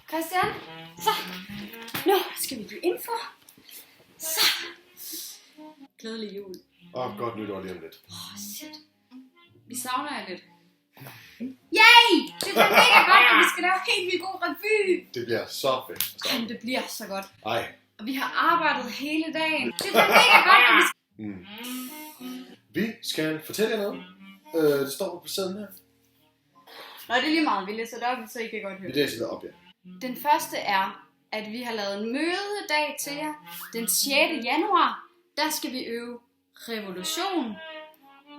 Christian, så. Nu skal vi blive indenfor. Så. Glædelig jul. Godt nytår lige om lidt. Shit. Vi savner jer lidt. Yay! Det bliver mega godt, og vi skal lave helt vildt god revy. Det bliver så fedt. Jamen, det bliver så godt. Ej. Og vi har arbejdet hele dagen. Det bliver mega godt, og vi skal... Vi skal fortælle jer noget. Det står på siden her. Nå, det er lige meget. Vi læser det op, så I kan godt høre. Vi læser det op, ja. Den første er, at vi har lavet en mødedag til jer. Den 6. januar, der skal vi øve revolution.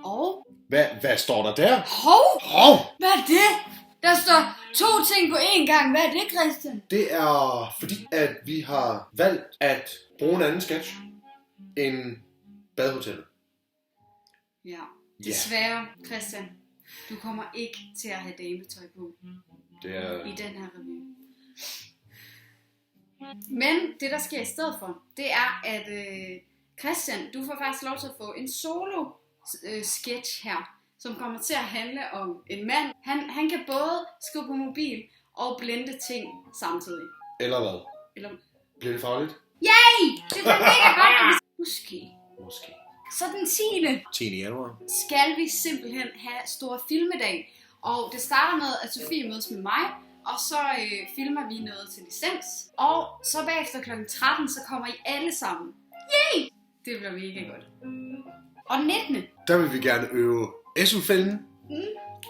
Og... Hvad står der der? Hov! Hvad er det? Der står 2 ting på én gang. Hvad er det, Christian? Det er fordi, at vi har valgt at bruge en anden sketch end Badehotellet. Ja, desværre, Christian. Du kommer ikke til at have dametøj på Det er... i den her revy. Men det, der sker i stedet for, det er, at Christian, du får faktisk lov til at få en solo sketch her, som kommer til at handle om en mand. Han kan både skrive på mobil og blende ting samtidig. Eller hvad? Eller... Bliver det farligt? Yay! Det bliver mega godt. Måske. Så den 10. januar. skal vi simpelthen have stor filmedag. Og det starter med, at Sofie mødes med mig, og så filmer vi noget til licens. Og så bagefter kl. 13, så kommer I alle sammen. Yay! Det bliver mega godt. Og 19. Der vil vi gerne øve SU-fælden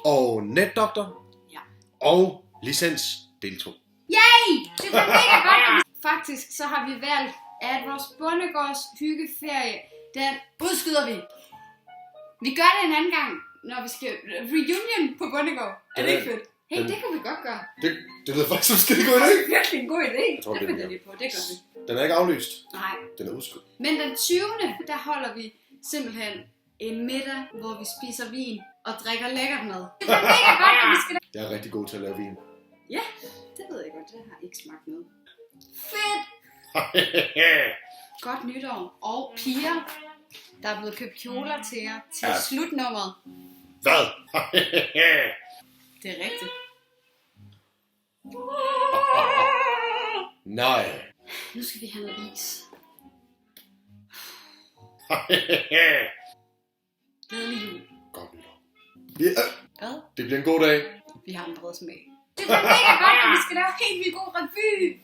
og netdoktor og licens del 2. Yay! Det bliver mega godt. Faktisk så har vi valgt, at vores bondegårds hyggeferie, den udskyder vi. Vi gør det en anden gang, når vi skal reunion på bondegård. Er det ikke fedt? Hey, det kan vi godt gøre. Det lyder faktisk som en skide god idé. Det er virkelig en god idé. Det finder vi på, det gør vi. Den er ikke aflyst. Nej. Den er udskudt. Men den 20. der holder vi simpelthen en middag, hvor vi spiser vin og drikker lækkert mad. Det er mega godt, og vi skal... Jeg er rigtig god til at lave vin. Ja, det ved jeg godt. Det har ikke smagt noget. Fedt! Godt nytår. Og piger, der er blevet købt kjoler til jer til slutnummeret. Hvad? Det er rigtigt. Nej. Nu skal vi have noget is. Glædelig jul. Godt nytår. Hvad? Det bliver en god dag. Vi har en bred smag. Det bliver mega godt, og vi skal lave helt vildt god revy.